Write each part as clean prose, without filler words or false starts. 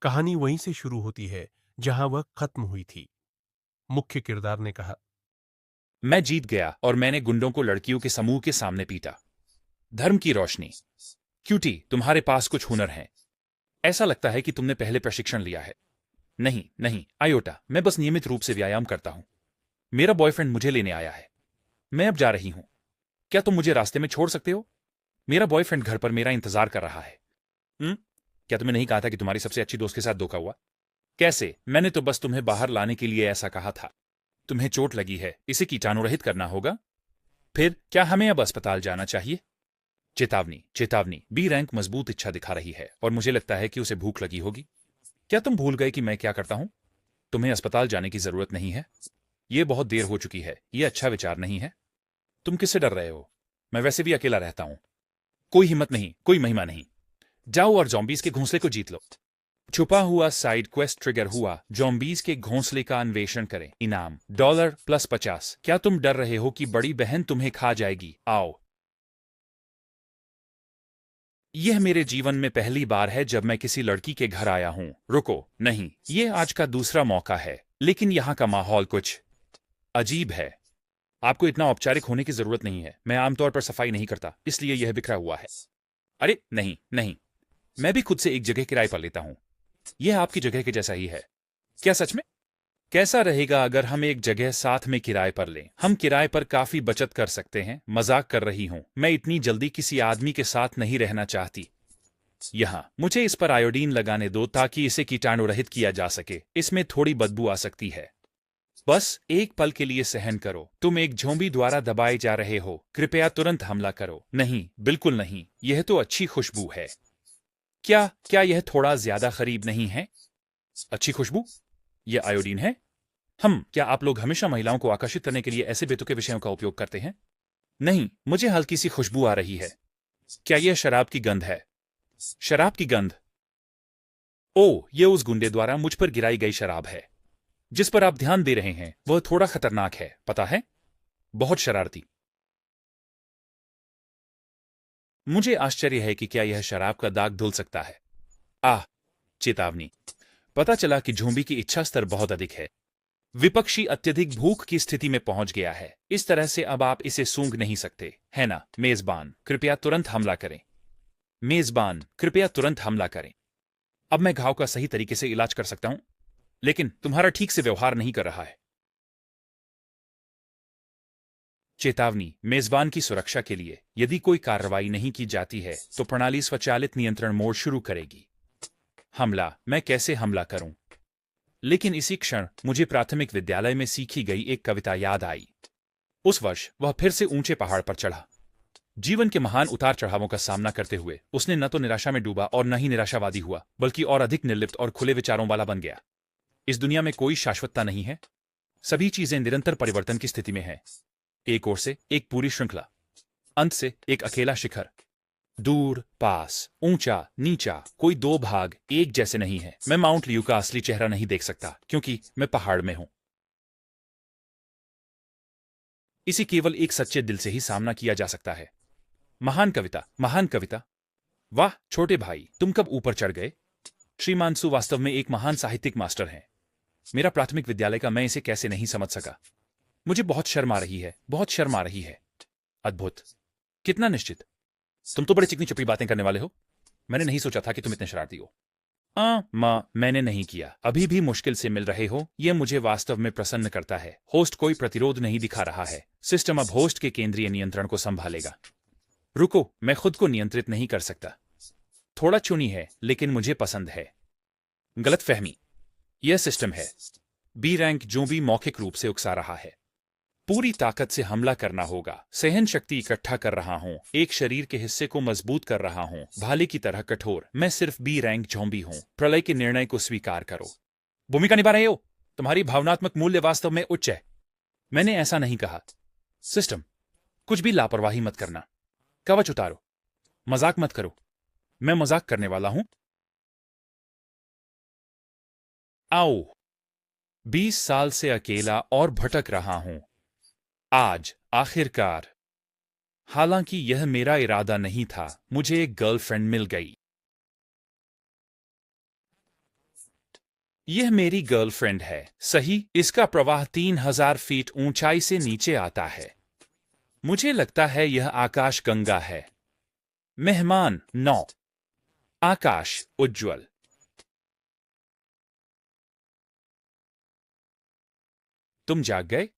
कहानी वहीं से शुरू होती है जहां वह खत्म हुई थी। मुख्य किरदार ने कहा, मैं जीत गया और मैंने गुंडों को लड़कियों के समूह के सामने पीटा। धर्म की रोशनी। क्यूटी, तुम्हारे पास कुछ हुनर है। ऐसा लगता है कि तुमने पहले प्रशिक्षण लिया है। नहीं नहीं आयोटा, मैं बस नियमित रूप से व्यायाम करता हूं। मेरा बॉयफ्रेंड मुझे लेने आया है। मैं अब जा रही हूं। क्या तुम मुझे रास्ते में छोड़ सकते हो? मेरा बॉयफ्रेंड घर पर मेरा इंतजार कर रहा है। क्या तुम्हें नहीं कहा था कि तुम्हारी सबसे अच्छी दोस्त के साथ धोखा हुआ? कैसे? मैंने तो बस तुम्हें बाहर लाने के लिए ऐसा कहा था। तुम्हें चोट लगी है, इसे कीटाणुरहित करना होगा। फिर क्या हमें अब अस्पताल जाना चाहिए? चेतावनी चेतावनी, बी रैंक मजबूत इच्छा दिखा रही है और मुझे लगता है कि उसे भूख लगी होगी। क्या तुम भूल गए कि मैं क्या करता हूं? तुम्हें अस्पताल जाने की जरूरत नहीं है। ये बहुत देर हो चुकी है, ये अच्छा विचार नहीं है। तुम किससे डर रहे हो? मैं वैसे भी अकेला रहता हूं। कोई हिम्मत नहीं, कोई महिमा नहीं। जाओ और जॉम्बीज के घोंसले को जीत लो। छुपा हुआ साइड क्वेस्ट ट्रिगर हुआ। जॉम्बीज के घोंसले का अन्वेषण करें। इनाम डॉलर प्लस 50। क्या तुम डर रहे हो कि बड़ी बहन तुम्हें खा जाएगी? आओ। यह मेरे जीवन में पहली बार है जब मैं किसी लड़की के घर आया हूं। रुको, नहीं, यह आज का दूसरा मौका है, लेकिन यहां का माहौल कुछ अजीब है। आपको इतना औपचारिक होने की जरूरत नहीं है। मैं आमतौर पर सफाई नहीं करता, इसलिए यह बिखरा हुआ है। अरे नहीं नहीं, मैं भी खुद से एक जगह किराए पर लेता हूं। यह आपकी जगह के जैसा ही है। क्या सच में? कैसा रहेगा अगर हम एक जगह साथ में किराए पर लें? हम किराए पर काफी बचत कर सकते हैं। मजाक कर रही हूं, मैं इतनी जल्दी किसी आदमी के साथ नहीं रहना चाहती। यहाँ मुझे इस पर आयोडीन लगाने दो ताकि इसे कीटाणु रहित किया जा सके। इसमें थोड़ी बदबू आ सकती है। बस एक पल के लिए सहन करो। तुम एक ज़ॉम्बी द्वारा दबाए जा रहे हो। कृपया तुरंत हमला करो। नहीं, बिल्कुल नहीं, यह तो अच्छी खुशबू है। क्या क्या यह थोड़ा ज्यादा करीब नहीं है? अच्छी खुशबू? यह आयोडीन है? क्या आप लोग हमेशा महिलाओं को आकर्षित करने के लिए ऐसे बेतुके विषयों का उपयोग करते हैं? नहीं, मुझे हल्की सी खुशबू आ रही है। क्या यह शराब की गंध है? शराब की गंध? ओह, यह उस गुंडे द्वारा मुझ पर गिराई गई शराब है। जिस पर आप ध्यान दे रहे हैं वह थोड़ा खतरनाक है, पता है? बहुत शरारती। मुझे आश्चर्य है कि क्या यह शराब का दाग धुल सकता है। आह, चेतावनी। पता चला कि झोंबी की इच्छा स्तर बहुत अधिक है। विपक्षी अत्यधिक भूख की स्थिति में पहुंच गया है। इस तरह से अब आप इसे सूंघ नहीं सकते, है ना? मेजबान, कृपया तुरंत हमला करें। मेजबान, कृपया तुरंत हमला करें। अब मैं घाव का सही तरीके से इलाज कर सकता हूं, लेकिन तुम्हारा ठीक से व्यवहार नहीं कर रहा है। चेतावनी, मेजबान की सुरक्षा के लिए यदि कोई कार्रवाई नहीं की जाती है तो प्रणाली स्वचालित नियंत्रण मोड शुरू करेगी। हमला, मैं कैसे हमला करूं? लेकिन इसी क्षण मुझे प्राथमिक विद्यालय में सीखी गई एक कविता याद आई। उस वर्ष वह फिर से ऊंचे पहाड़ पर चढ़ा। जीवन के महान उतार चढ़ावों का सामना करते हुए उसने न तो निराशा में डूबा और न ही निराशावादी हुआ, बल्कि और अधिक निर्लिप्त और खुले विचारों वाला बन गया। इस दुनिया में कोई शाश्वतता नहीं है। सभी चीजें निरंतर परिवर्तन की स्थिति में हैं। एक ओर से एक पूरी श्रृंखला, अंत से एक अकेला शिखर। दूर, पास, ऊंचा, नीचा, कोई दो भाग एक जैसे नहीं है। मैं माउंट लियू का असली चेहरा नहीं देख सकता क्योंकि मैं पहाड़ में हूं। इसे केवल एक सच्चे दिल से ही सामना किया जा सकता है। महान कविता, महान कविता। वाह छोटे भाई, तुम कब ऊपर चढ़ गए? श्रीमान सु वास्तव में एक महान साहित्यिक मास्टर हैं। मेरा प्राथमिक विद्यालय का मैं इसे कैसे नहीं समझ सका। मुझे बहुत शर्म आ रही है, बहुत शर्म आ रही है। अद्भुत। कितना निश्चित। तुम तो बड़ी चिकनी चुपड़ी बातें करने वाले हो। मैंने नहीं सोचा था कि तुम इतने शरारती हो। माँ, मैंने नहीं किया। अभी भी मुश्किल से मिल रहे हो, यह मुझे वास्तव में प्रसन्न करता है। होस्ट कोई प्रतिरोध नहीं दिखा रहा है। सिस्टम अब होस्ट के केंद्रीय नियंत्रण को संभालेगा। रुको, मैं खुद को नियंत्रित नहीं कर सकता। थोड़ा चुनी है, लेकिन मुझे पसंद है। गलतफहमी। यह सिस्टम है। बी रैंक जो भी मौखिक रूप से उकसा रहा है। पूरी ताकत से हमला करना होगा। सहन शक्ति इकट्ठा कर रहा हूं, एक शरीर के हिस्से को मजबूत कर रहा हूं, भाले की तरह कठोर। मैं सिर्फ बी रैंक ज़ॉम्बी हूं। प्रलय के निर्णय को स्वीकार करो। भूमिका निभा रहे हो। तुम्हारी भावनात्मक मूल्य वास्तव में उच्च है। मैंने ऐसा नहीं कहा। सिस्टम, कुछ भी लापरवाही मत करना। कवच उतारो। मजाक मत करो। मैं मजाक करने वाला हूं। आओ। 20 साल से अकेला और भटक रहा हूं। आज आखिरकार। हालांकि यह मेरा इरादा नहीं था, मुझे एक गर्लफ्रेंड मिल गई। यह मेरी गर्लफ्रेंड है, सही? इसका प्रवाह 3000 फीट ऊंचाई से नीचे आता है। मुझे लगता है यह आकाश गंगा है। मेहमान 9। आकाश उज्ज्वल। तुम जाग गए?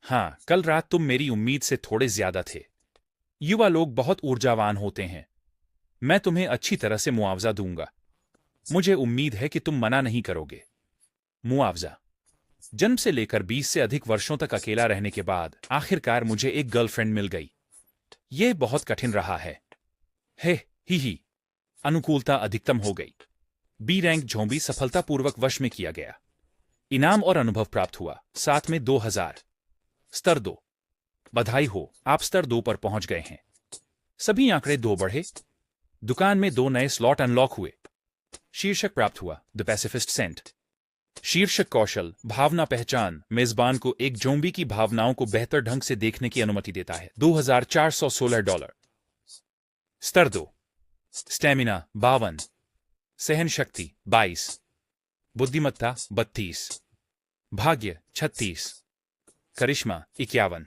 हाँ, कल रात तुम मेरी उम्मीद से थोड़े ज्यादा थे। युवा लोग बहुत ऊर्जावान होते हैं। मैं तुम्हें अच्छी तरह से मुआवजा दूंगा। मुझे उम्मीद है कि तुम मना नहीं करोगे। मुआवजा। जन्म से लेकर 20 से अधिक वर्षों तक अकेला रहने के बाद आखिरकार मुझे एक गर्लफ्रेंड मिल गई। यह बहुत कठिन रहा है। हे ही। अनुकूलता अधिकतम हो गई। बी रैंक झोंबी सफलतापूर्वक वश में किया गया। इनाम और अनुभव प्राप्त हुआ, साथ में 2000। स्तर 2। बधाई हो, आप स्तर 2 पर पहुंच गए हैं। सभी आंकड़े 2 बढ़े। दुकान में 2 नए स्लॉट अनलॉक हुए। शीर्षक प्राप्त हुआ, द पैसिफिस्ट सेंट। शीर्षक कौशल, भावना पहचान, मेजबान को एक जोम्बी की भावनाओं को बेहतर ढंग से देखने की अनुमति देता है, $2416। स्तर 2। स्टैमिना 52। सहन शक्ति 22। बुद्धिमत्ता 32। भाग्य 36। करिश्मा 51।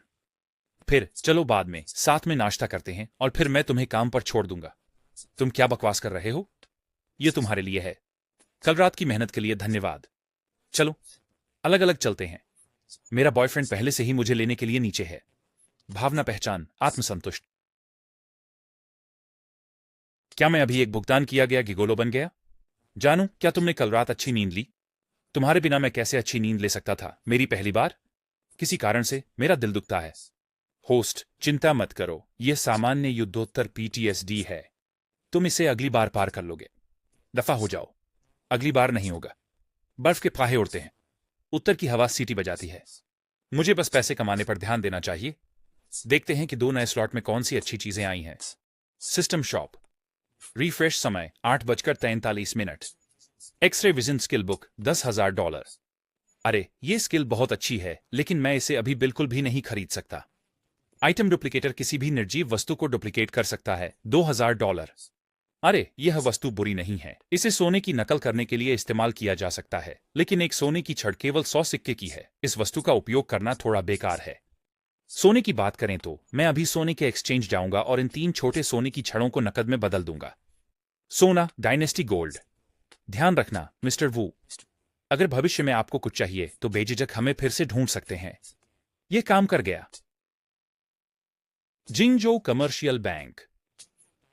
फिर चलो बाद में साथ में नाश्ता करते हैं और फिर मैं तुम्हें काम पर छोड़ दूंगा। तुम क्या बकवास कर रहे हो? यह तुम्हारे लिए है। कल रात की मेहनत के लिए धन्यवाद। चलो अलग अलग चलते हैं। मेरा बॉयफ्रेंड पहले से ही मुझे लेने के लिए नीचे है। भावना पहचान, आत्मसंतुष्ट। क्या मैं अभी एक भुगतान किया गया गिगोलो बन गया? जानू, क्या तुमने कल रात अच्छी नींद ली? तुम्हारे बिना मैं कैसे अच्छी नींद ले सकता था? मेरी पहली बार? किसी कारण से मेरा दिल दुखता है। होस्ट, चिंता मत करो, यह सामान्य युद्धोत्तर PTSD है। तुम इसे अगली बार पार कर लोगे। दफा हो जाओ। अगली बार नहीं होगा। बर्फ के फाहे उड़ते हैं। उत्तर की हवा सीटी बजाती है। मुझे बस पैसे कमाने पर ध्यान देना चाहिए। देखते हैं कि 2 नए स्लॉट में कौन सी अच्छी चीजें आई हैं। System shop. रिफ्रेश समय 8:43। X ray vision skill book $10,000। अरे, ये स्किल बहुत अच्छी है, लेकिन मैं इसे अभी बिल्कुल भी नहीं खरीद सकता। आइटम डुप्लीकेटर किसी भी निर्जीव वस्तु को डुप्लीकेट कर सकता है, $2000। अरे, यह वस्तु बुरी नहीं है। इसे सोने की नकल करने के लिए इस्तेमाल किया जा सकता है, लेकिन एक सोने की छड़ केवल 100 सिक्के की है। इस वस्तु का उपयोग करना थोड़ा बेकार है। सोने की बात करें तो मैं अभी सोने के एक्सचेंज जाऊंगा और इन 3 छोटे सोने की छड़ों को नकद में बदल दूंगा। सोना, डायनेस्टी गोल्ड। ध्यान रखना मिस्टर वू, अगर भविष्य में आपको कुछ चाहिए तो बेझिझक हमें फिर से ढूंढ सकते हैं। यह काम कर गया। जिंगजो कमर्शियल बैंक।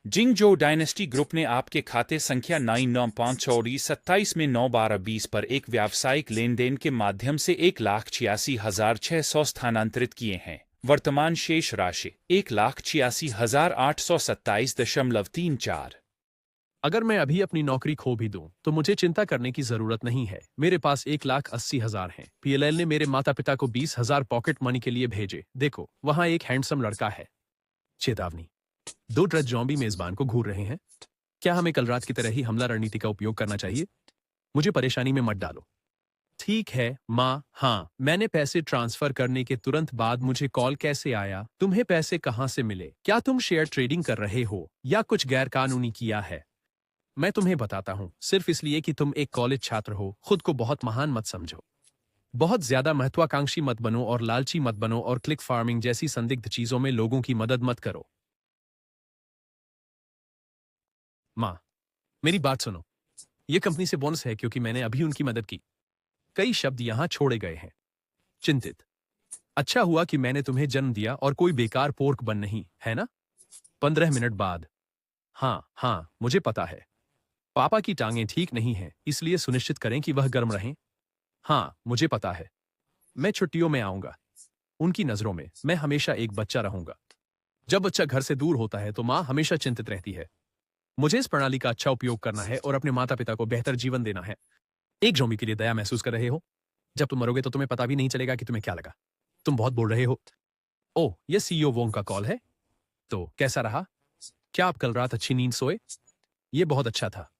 जिंगजो डायनेस्टी ग्रुप ने आपके खाते संख्या 995627 में 9/12/20 पर एक व्यावसायिक लेन देन के माध्यम से 1,86,600 स्थानांतरित किए हैं। वर्तमान शेष राशि 1,86,827.34। अगर मैं अभी अपनी नौकरी खो भी दूं, तो मुझे चिंता करने की जरूरत नहीं है। मेरे पास 1,80,000 हैं। PLL ने मेरे माता पिता को 20,000 पॉकेट मनी के लिए भेजे। देखो, वहां एक हैंडसम लड़का है। चेतावनी, 2 ट्रस्ट जॉम्बी मेजबान को घूर रहे हैं। क्या हमें कल रात की तरह ही हमला रणनीति का उपयोग करना चाहिए? मुझे परेशानी में मत डालो। ठीक है माँ। हाँ, मैंने पैसे ट्रांसफर करने के तुरंत बाद मुझे कॉल कैसे आया? तुम्हें पैसे कहाँ से मिले? क्या तुम शेयर ट्रेडिंग कर रहे हो या कुछ गैरकानूनी किया है? मैं तुम्हें बताता हूं, सिर्फ इसलिए कि तुम एक कॉलेज छात्र हो, खुद को बहुत महान मत समझो। बहुत ज्यादा महत्वाकांक्षी मत बनो और लालची मत बनो और क्लिक फार्मिंग जैसी संदिग्ध चीजों में लोगों की मदद मत करो। माँ, मेरी बात सुनो। यह कंपनी से बोनस है क्योंकि मैंने अभी उनकी मदद की। कई शब्द यहां छोड़े गए हैं। चिंतित। अच्छा हुआ कि मैंने तुम्हें जन्म दिया और कोई बेकार पोर्क बन नहीं, है ना? 15 मिनट बाद। हाँ, मुझे पता है। पापा की टांगें ठीक नहीं हैं, इसलिए सुनिश्चित करें कि वह गर्म रहें। हाँ, मुझे पता है। मैं छुट्टियों में आऊंगा। उनकी नजरों में मैं हमेशा एक बच्चा रहूंगा। जब बच्चा घर से दूर होता है तो माँ हमेशा चिंतित रहती है। मुझे इस प्रणाली का अच्छा उपयोग करना है और अपने माता पिता को बेहतर जीवन देना है। एक ज़ॉम्बी के लिए दया महसूस कर रहे हो? जब तुम मरोगे तो तुम्हें पता भी नहीं चलेगा कि तुम्हें क्या लगा। तुम बहुत बोल रहे हो। ओह, यह CEO वोंग का कॉल है। तो कैसा रहा? क्या आप कल रात अच्छी नींद सोए? यह बहुत अच्छा था।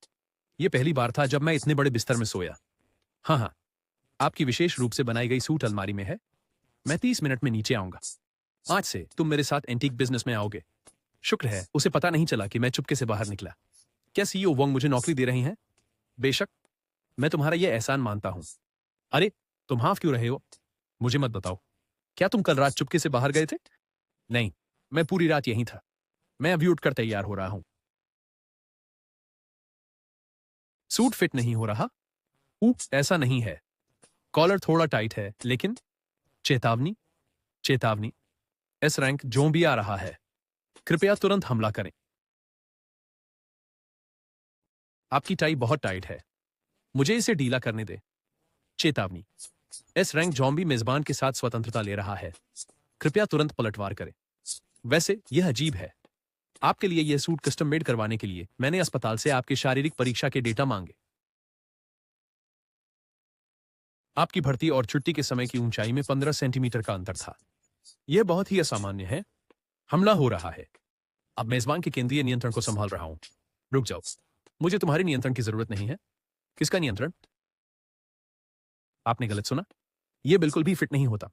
यह पहली बार था जब मैं इतने बड़े बिस्तर में सोया। हाँ, आपकी विशेष रूप से बनाई गई सूट अलमारी में है। मैं 30 मिनट में नीचे आऊंगा। आज से तुम मेरे साथ एंटीक बिजनेस में आओगे। शुक्र है उसे पता नहीं चला कि मैं चुपके से बाहर निकला। क्या CEO वोंग मुझे नौकरी दे रही हैं? बेशक। मैं तुम्हारा यह एहसान मानता हूं। अरे, तुम हाफ क्यों रहे हो? मुझे मत बताओ। क्या तुम कल रात चुपके से बाहर गए थे? नहीं, मैं पूरी रात यहीं था। मैं अभी उठकर तैयार हो रहा हूं। सूट फिट नहीं हो रहा? ऐसा नहीं है। कॉलर थोड़ा टाइट है, लेकिन चेतावनी, चेतावनी, एस रैंक जोम्बी आ रहा है। कृपया तुरंत हमला करें। आपकी टाई बहुत टाइट है। मुझे इसे ढीला करने दे। चेतावनी, एस रैंक जॉम्बी मेजबान के साथ स्वतंत्रता ले रहा है। कृपया तुरंत पलटवार करें। वैसे यह अजीब है। आपके लिए यह सूट कस्टम मेड करवाने के लिए मैंने अस्पताल से आपके शारीरिक परीक्षा के डेटा मांगे। आपकी भर्ती और छुट्टी के समय की ऊंचाई में 15 सेंटीमीटर का अंतर था। यह बहुत ही असामान्य है। हमला हो रहा है। अब मेजबान के केंद्रीय नियंत्रण को संभाल रहा हूं। रुक जाओ, मुझे तुम्हारे नियंत्रण की जरूरत नहीं है। किसका नियंत्रण? आपने गलत सुना। यह बिल्कुल भी फिट नहीं होता।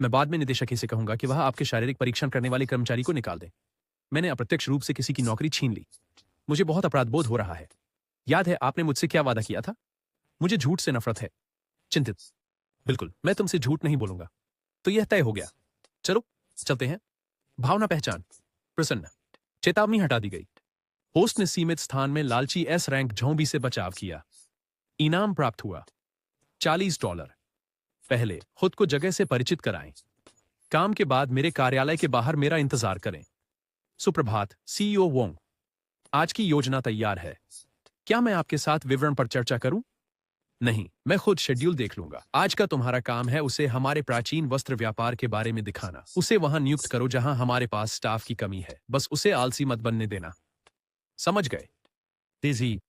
मैं बाद में निदेशक से कहूंगा कि वह आपके शारीरिक परीक्षण करने वाले कर्मचारी को निकाल दे। मैंने अप्रत्यक्ष रूप से किसी की नौकरी छीन ली। मुझे बहुत अपराध बोध हो रहा है। याद है आपने मुझसे क्या वादा किया था? मुझे झूठ से नफरत है। चिंतित, बिल्कुल, मैं तुमसे झूठ नहीं बोलूंगा। तो यह तय हो गया। चलो चलते हैं। भावना पहचान, प्रसन्न। चेतावनी हटा दी गई। होस्ट ने सीमित स्थान में लालची एस रैंक झोंबी से बचाव किया। इनाम प्राप्त हुआ $40। पहले खुद को जगह से परिचित कराएं। काम के बाद मेरे कार्यालय के बाहर मेरा इंतजार करें। सुप्रभात सीईओ वोंग। आज की योजना तैयार है। क्या मैं आपके साथ विवरण पर चर्चा करूं? नहीं, मैं खुद शेड्यूल देख लूंगा। आज का तुम्हारा काम है उसे हमारे प्राचीन वस्त्र व्यापार के बारे में दिखाना। उसे वहां नियुक्त करो जहां हमारे पास स्टाफ की कमी है। बस उसे आलसी मत बनने देना। समझ गए? तेजी